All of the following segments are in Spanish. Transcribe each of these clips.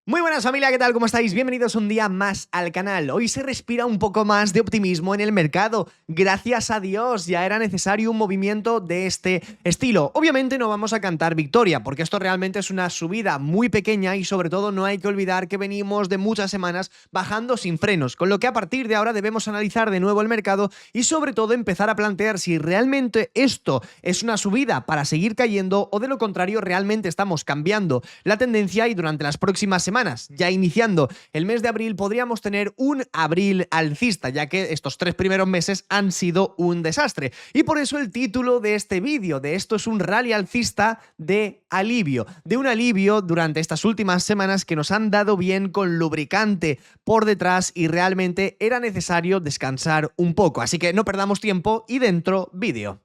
Muy buenas familia, ¿qué tal? ¿Cómo estáis? Bienvenidos un día más al canal. Hoy se respira un poco más de optimismo en el mercado. Gracias a Dios, ya era necesario un movimiento de este estilo. Obviamente no vamos a cantar victoria, porque esto realmente es una subida muy pequeña y sobre todo no hay que olvidar que venimos de muchas semanas bajando sin frenos, con lo que a partir de ahora debemos analizar de nuevo el mercado y sobre todo empezar a plantear si realmente esto es una subida para seguir cayendo o de lo contrario realmente estamos cambiando la tendencia y durante las próximas semanas, ya iniciando el mes de abril, podríamos tener un abril alcista, ya que estos 3 primeros meses han sido un desastre. Y por eso el título de este vídeo, de esto es un rally alcista de un alivio durante estas últimas semanas que nos han dado bien con lubricante por detrás y realmente era necesario descansar un poco. Así que no perdamos tiempo y dentro vídeo.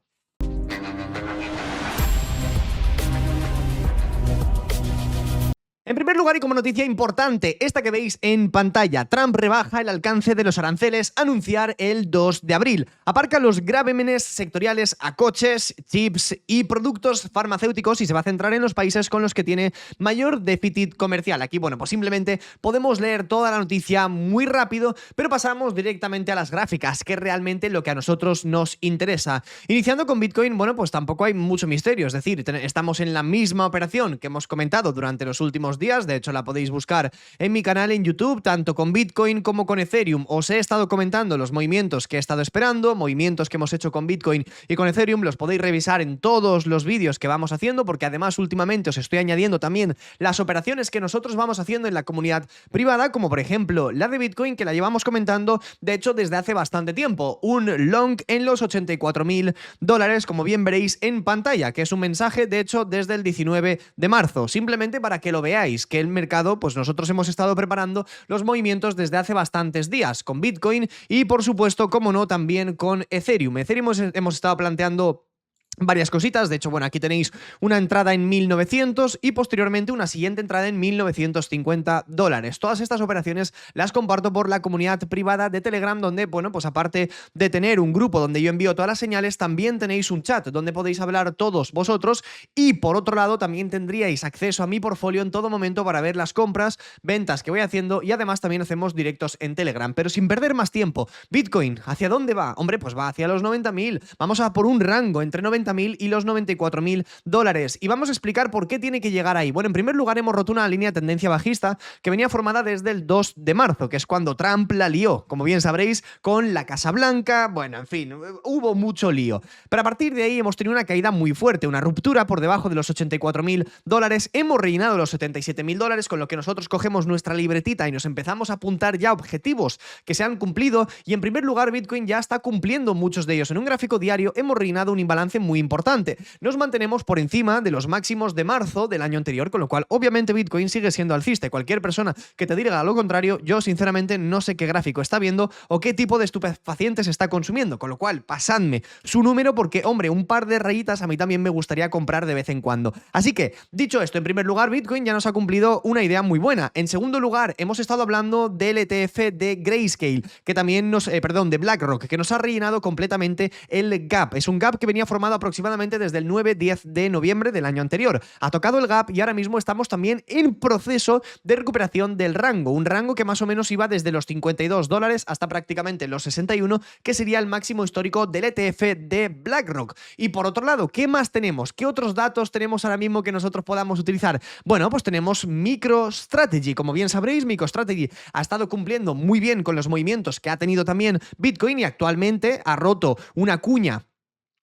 En primer lugar y como noticia importante, esta que veis en pantalla, Trump rebaja el alcance de los aranceles a anunciar el 2 de abril. Aparca los gravámenes sectoriales a coches, chips y productos farmacéuticos y se va a centrar en los países con los que tiene mayor déficit comercial. Aquí, bueno, pues simplemente podemos leer toda la noticia muy rápido, pero pasamos directamente a las gráficas, que es realmente lo que a nosotros nos interesa. Iniciando con Bitcoin, bueno, pues tampoco hay mucho misterio, es decir, estamos en la misma operación que hemos comentado durante los últimos días. De hecho la podéis buscar en mi canal en YouTube, tanto con Bitcoin como con Ethereum. Os he estado comentando los movimientos que he estado esperando, movimientos que hemos hecho con Bitcoin y con Ethereum, los podéis revisar en todos los vídeos que vamos haciendo, porque además últimamente os estoy añadiendo también las operaciones que nosotros vamos haciendo en la comunidad privada, como por ejemplo la de Bitcoin, que la llevamos comentando de hecho desde hace bastante tiempo, un long en los $84.000, como bien veréis en pantalla, que es un mensaje de hecho desde el 19 de marzo, simplemente para que lo veáis, que el mercado, pues nosotros hemos estado preparando los movimientos desde hace bastantes días con Bitcoin y por supuesto, como no, también con Ethereum. Hemos estado planteando varias cositas. De hecho, bueno, aquí tenéis una entrada en 1900 y posteriormente una siguiente entrada en $1950. Todas estas operaciones las comparto por la comunidad privada de Telegram, donde, bueno, pues aparte de tener un grupo donde yo envío todas las señales, también tenéis un chat donde podéis hablar todos vosotros y por otro lado también tendríais acceso a mi portfolio en todo momento para ver las compras, ventas que voy haciendo y además también hacemos directos en Telegram. Pero sin perder más tiempo, Bitcoin, ¿hacia dónde va? Hombre, pues va hacia los 90.000. Vamos a por un rango entre 90.000 y los $94.000 y vamos a explicar por qué tiene que llegar ahí. Bueno, en primer lugar hemos roto una línea de tendencia bajista que venía formada desde el 2 de marzo, que es cuando Trump la lió, como bien sabréis, con la Casa Blanca. Bueno, en fin, hubo mucho lío, pero a partir de ahí hemos tenido una caída muy fuerte, una ruptura por debajo de los $84.000, hemos rellenado los $77.000, con lo que nosotros cogemos nuestra libretita y nos empezamos a apuntar ya objetivos que se han cumplido y en primer lugar Bitcoin ya está cumpliendo muchos de ellos. En un gráfico diario hemos rellenado un imbalance muy importante. Nos mantenemos por encima de los máximos de marzo del año anterior, con lo cual obviamente Bitcoin sigue siendo alcista y cualquier persona que te diga lo contrario, yo sinceramente no sé qué gráfico está viendo o qué tipo de estupefacientes está consumiendo, con lo cual pasadme su número porque, hombre, un par de rayitas a mí también me gustaría comprar de vez en cuando. Así que, dicho esto, en primer lugar Bitcoin ya nos ha cumplido una idea muy buena. En segundo lugar, hemos estado hablando del ETF de Grayscale, que también de BlackRock, que nos ha rellenado completamente el gap. Es un gap que venía formado aproximadamente desde el 9-10 de noviembre del año anterior. Ha tocado el gap y ahora mismo estamos también en proceso de recuperación del rango, un rango que más o menos iba desde los $52 hasta prácticamente los 61, que sería el máximo histórico del ETF de BlackRock. Y por otro lado, ¿qué más tenemos? ¿Qué otros datos tenemos ahora mismo que nosotros podamos utilizar? Bueno, pues tenemos MicroStrategy. Como bien sabréis, MicroStrategy ha estado cumpliendo muy bien con los movimientos que ha tenido también Bitcoin y actualmente ha roto una cuña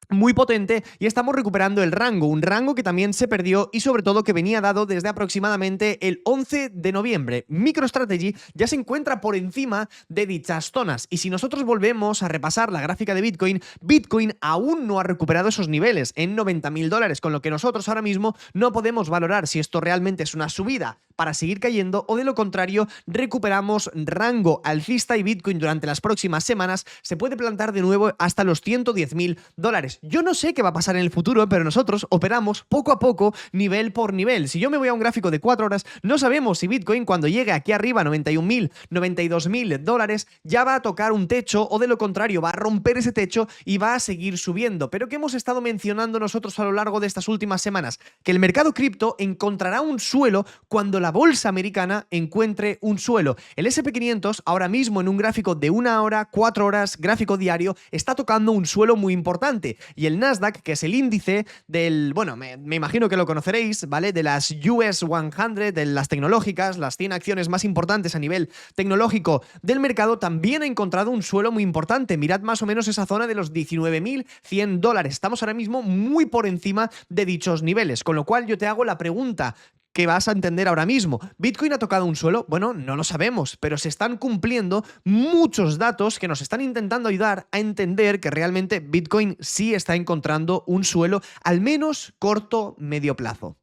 muy potente y estamos recuperando el rango, un rango que también se perdió y sobre todo que venía dado desde aproximadamente el 11 de noviembre. MicroStrategy ya se encuentra por encima de dichas zonas y si nosotros volvemos a repasar la gráfica de Bitcoin, Bitcoin aún no ha recuperado esos niveles en $90.000, con lo que nosotros ahora mismo no podemos valorar si esto realmente es una subida para seguir cayendo o de lo contrario recuperamos rango alcista y Bitcoin durante las próximas semanas se puede plantar de nuevo hasta los $110.000. dólares. Yo no sé qué va a pasar en el futuro, pero nosotros operamos poco a poco, nivel por nivel. Si yo me voy a un gráfico de 4 horas, no sabemos si Bitcoin cuando llegue aquí arriba a 91.000, 92.000 dólares ya va a tocar un techo o de lo contrario va a romper ese techo y va a seguir subiendo. Pero ¿qué hemos estado mencionando nosotros a lo largo de estas últimas semanas? Que el mercado cripto encontrará un suelo cuando la bolsa americana encuentre un suelo. El SP500 ahora mismo en un gráfico de 1 hora, 4 horas, gráfico diario, está tocando un suelo muy importante. Y el Nasdaq, que es el índice del, bueno, me imagino que lo conoceréis, ¿vale? De las US 100, de las tecnológicas, las 100 acciones más importantes a nivel tecnológico del mercado, también ha encontrado un suelo muy importante. Mirad más o menos esa zona de los 19.100 dólares. Estamos ahora mismo muy por encima de dichos niveles, con lo cual yo te hago la pregunta que vas a entender ahora mismo. ¿Bitcoin ha tocado un suelo? Bueno, no lo sabemos, pero se están cumpliendo muchos datos que nos están intentando ayudar a entender que realmente Bitcoin sí está encontrando un suelo, al menos corto, medio plazo.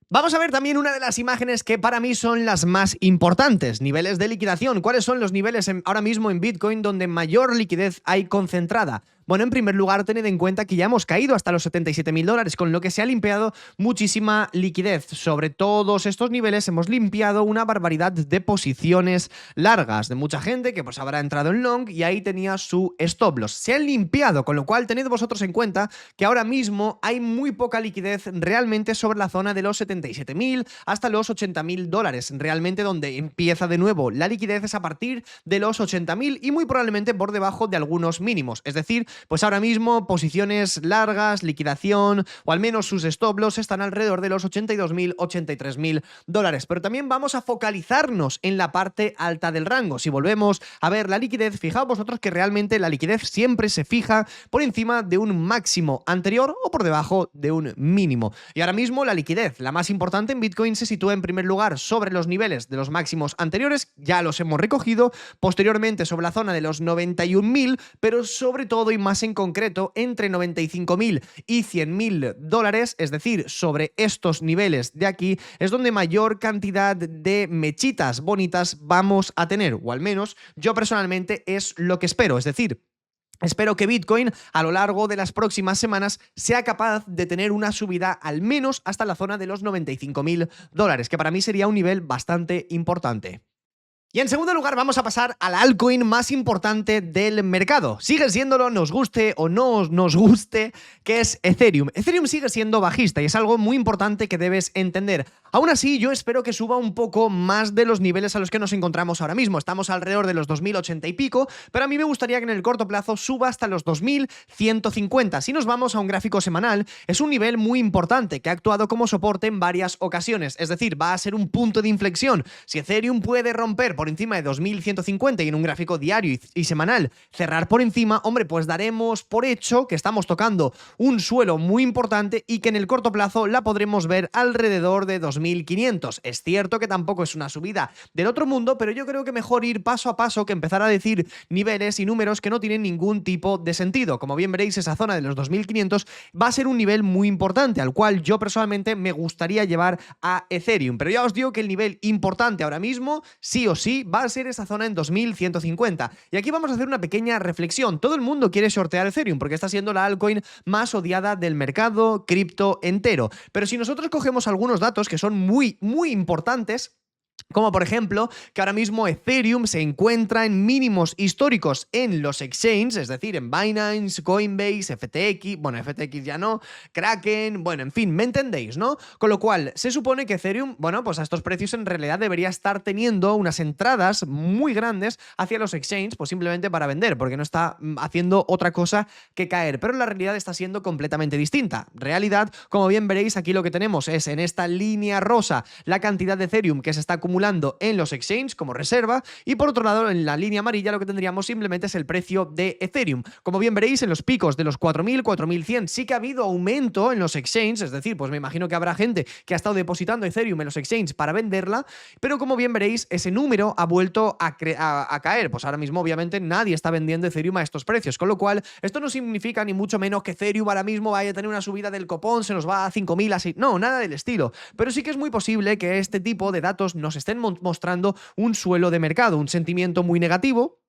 Vamos a ver también una de las imágenes que para mí son las más importantes, niveles de liquidación. ¿Cuáles son los niveles ahora mismo en Bitcoin donde mayor liquidez hay concentrada? Bueno, en primer lugar, tened en cuenta que ya hemos caído hasta los 77.000 dólares, con lo que se ha limpiado muchísima liquidez. Sobre todos estos niveles hemos limpiado una barbaridad de posiciones largas, de mucha gente que pues habrá entrado en long y ahí tenía su stop loss. Se han limpiado, con lo cual tened vosotros en cuenta que ahora mismo hay muy poca liquidez realmente sobre la zona de los 77.000 hasta los 80.000 dólares. Realmente donde empieza de nuevo la liquidez es a partir de los 80.000 y muy probablemente por debajo de algunos mínimos. Es decir, pues ahora mismo posiciones largas, liquidación o al menos sus stop loss están alrededor de los 82.000, 83.000 dólares. Pero también vamos a focalizarnos en la parte alta del rango. Si volvemos a ver la liquidez, fijaos vosotros que realmente la liquidez siempre se fija por encima de un máximo anterior o por debajo de un mínimo. Y ahora mismo la liquidez, la más importante en Bitcoin, se sitúa en primer lugar sobre los niveles de los máximos anteriores, ya los hemos recogido, posteriormente sobre la zona de los 91.000, pero sobre todo y más en concreto entre 95.000 y 100.000 dólares, es decir, sobre estos niveles de aquí es donde mayor cantidad de mechitas bonitas vamos a tener, o al menos yo personalmente es lo que espero, es decir, espero que Bitcoin a lo largo de las próximas semanas sea capaz de tener una subida al menos hasta la zona de los 95.000 dólares, que para mí sería un nivel bastante importante. Y en segundo lugar vamos a pasar a la altcoin más importante del mercado. Sigue siéndolo, nos guste o no nos guste, que es Ethereum. Ethereum sigue siendo bajista y es algo muy importante que debes entender. Aún así, yo espero que suba un poco más de los niveles a los que nos encontramos ahora mismo. Estamos alrededor de los 2.080 y pico, pero a mí me gustaría que en el corto plazo suba hasta los 2.150. Si nos vamos a un gráfico semanal, es un nivel muy importante que ha actuado como soporte en varias ocasiones. Es decir, va a ser un punto de inflexión. Si Ethereum puede romper por encima de 2.150 y en un gráfico diario y semanal cerrar por encima, hombre, pues daremos por hecho que estamos tocando un suelo muy importante y que en el corto plazo la podremos ver alrededor de 2.500. Es cierto que tampoco es una subida del otro mundo, pero yo creo que mejor ir paso a paso que empezar a decir niveles y números que no tienen ningún tipo de sentido. Como bien veréis, esa zona de los 2.500 va a ser un nivel muy importante, al cual yo personalmente me gustaría llevar a Ethereum. Pero ya os digo que el nivel importante ahora mismo, sí o sí, va a ser esa zona en 2.150. Y aquí vamos a hacer una pequeña reflexión. Todo el mundo quiere shortear Ethereum porque está siendo la altcoin más odiada del mercado cripto entero. Pero si nosotros cogemos algunos datos que son muy, muy importantes, como por ejemplo que ahora mismo Ethereum se encuentra en mínimos históricos en los exchanges, es decir, en Binance, Coinbase, FTX, bueno, FTX ya no, Kraken, bueno, en fin, me entendéis, ¿no? Con lo cual, se supone que Ethereum, bueno, pues a estos precios en realidad debería estar teniendo unas entradas muy grandes hacia los exchanges, pues simplemente para vender, porque no está haciendo otra cosa que caer, pero la realidad está siendo completamente distinta. Realidad, como bien veréis, aquí lo que tenemos es en esta línea rosa la cantidad de Ethereum que se está acumulando en los exchanges como reserva y por otro lado en la línea amarilla lo que tendríamos simplemente es el precio de Ethereum. Como bien veréis en los picos de los 4.000, 4.100 sí que ha habido aumento en los exchanges, es decir, pues me imagino que habrá gente que ha estado depositando Ethereum en los exchanges para venderla, pero como bien veréis ese número ha vuelto a caer, pues ahora mismo obviamente nadie está vendiendo Ethereum a estos precios, con lo cual esto no significa ni mucho menos que Ethereum ahora mismo vaya a tener una subida del copón, se nos va a 5.000 así, no, nada del estilo, pero sí que es muy posible que este tipo de datos nos estén mostrando un suelo de mercado, un sentimiento muy negativo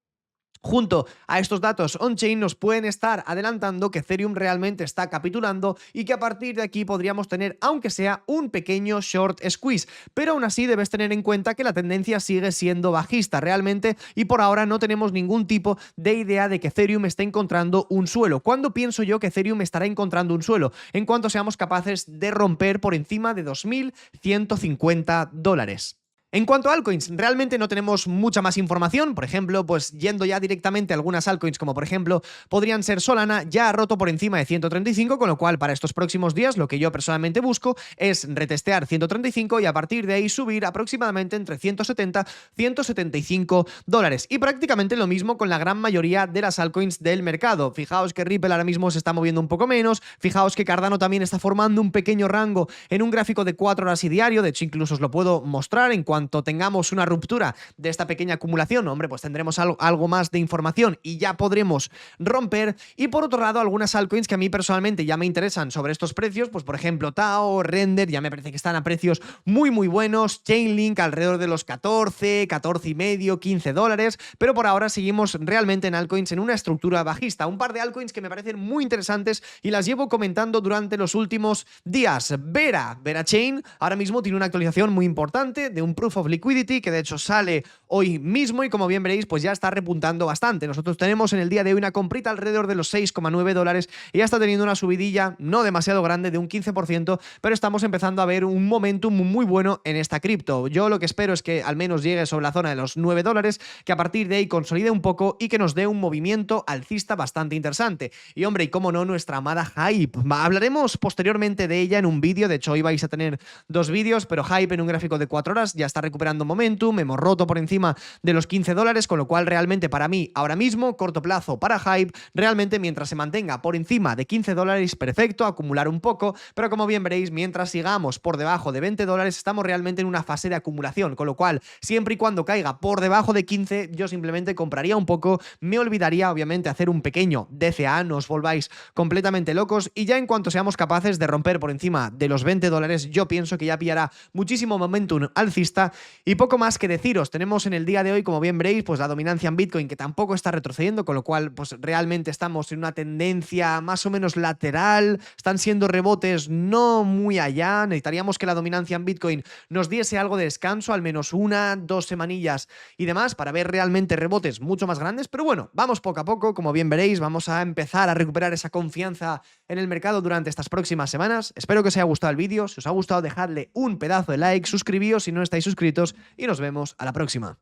Junto a estos datos on-chain nos pueden estar adelantando que Ethereum realmente está capitulando y que a partir de aquí podríamos tener, aunque sea, un pequeño short squeeze. Pero aún así debes tener en cuenta que la tendencia sigue siendo bajista realmente y por ahora no tenemos ningún tipo de idea de que Ethereum esté encontrando un suelo. ¿Cuándo pienso yo que Ethereum estará encontrando un suelo? En cuanto seamos capaces de romper por encima de $2.150. En cuanto a altcoins, realmente no tenemos mucha más información. Por ejemplo, pues yendo ya directamente a algunas altcoins, como por ejemplo podrían ser Solana, ya ha roto por encima de 135, con lo cual para estos próximos días lo que yo personalmente busco es retestear 135 y a partir de ahí subir aproximadamente entre 170 y $175. Y prácticamente lo mismo con la gran mayoría de las altcoins del mercado. Fijaos que Ripple ahora mismo se está moviendo un poco menos, fijaos que Cardano también está formando un pequeño rango en un gráfico de 4 horas y diario, de hecho incluso os lo puedo mostrar en cuanto tengamos una ruptura de esta pequeña acumulación, hombre, pues tendremos algo más de información y ya podremos romper. Y por otro lado, algunas altcoins que a mí personalmente ya me interesan sobre estos precios, pues por ejemplo Tao, Render, ya me parece que están a precios muy buenos, Chainlink alrededor de los 14 y medio, $15, pero por ahora seguimos realmente en altcoins en una estructura bajista. Un par de altcoins que me parecen muy interesantes y las llevo comentando durante los últimos días. VeraChain ahora mismo tiene una actualización muy importante de un Proof of Liquidity que de hecho sale hoy mismo y como bien veréis pues ya está repuntando bastante. Nosotros tenemos en el día de hoy una comprita alrededor de los $6,9 y ya está teniendo una subidilla no demasiado grande de un 15%, pero estamos empezando a ver un momentum muy bueno en esta cripto. Yo lo que espero es que al menos llegue sobre la zona de los $9, que a partir de ahí consolide un poco y que nos dé un movimiento alcista bastante interesante. Y hombre, y cómo no, nuestra amada Hype. Hablaremos posteriormente de ella en un vídeo, de hecho hoy vais a tener dos vídeos, pero Hype en un gráfico de 4 horas ya está recuperando momentum, hemos roto por encima de los $15, con lo cual realmente para mí ahora mismo, corto plazo para Hype, realmente mientras se mantenga por encima de $15, perfecto, acumular un poco, pero como bien veréis, mientras sigamos por debajo de $20, estamos realmente en una fase de acumulación, con lo cual siempre y cuando caiga por debajo de 15, yo simplemente compraría un poco, me olvidaría obviamente hacer un pequeño DCA, no os volváis completamente locos y ya en cuanto seamos capaces de romper por encima de los $20, yo pienso que ya pillará muchísimo momentum alcista. Y poco más que deciros, tenemos en el día de hoy, como bien veréis, pues la dominancia en Bitcoin que tampoco está retrocediendo, con lo cual pues realmente estamos en una tendencia más o menos lateral, están siendo rebotes no muy allá, necesitaríamos que la dominancia en Bitcoin nos diese algo de descanso, al menos 1-2 semanillas y demás, para ver realmente rebotes mucho más grandes, pero bueno, vamos poco a poco, como bien veréis, vamos a empezar a recuperar esa confianza en el mercado durante estas próximas semanas. Espero que os haya gustado el vídeo, si os ha gustado dejadle un pedazo de like, suscribíos si no estáis suscritos y nos vemos a la próxima.